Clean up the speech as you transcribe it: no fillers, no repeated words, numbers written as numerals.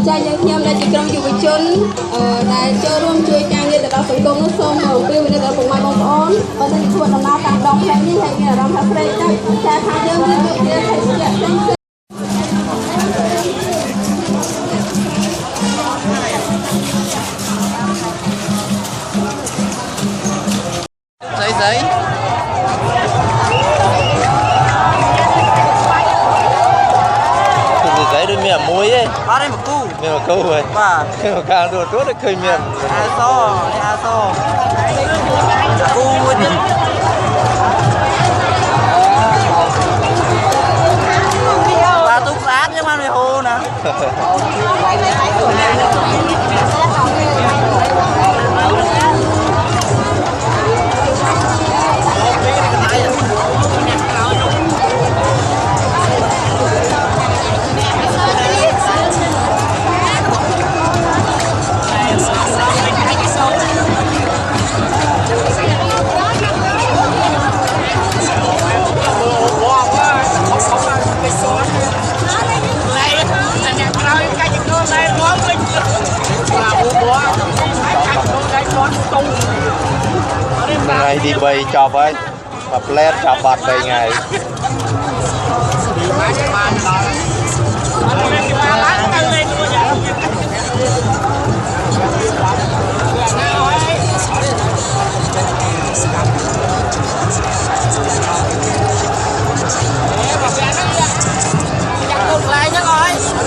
Cha dân nhâm đã chỉ trong dù chun đã cho luôn chui càng như là sự công nó xong đầu tiên mình đã cùng mai bông ón và nên chuột làm nào càng đông hay như thế là đông thắp đây cha tham dân với việc kia thầy sẽ đánh giấy giấy giấy đôi miệng muối ấy Ở đây một cu rồi và mà càng đồ tốt được khơi miệng a so cu đi và tung sát nhưng mà mày hô nè ngày đi bày chọc ấy và plét chọc bạt bày ngày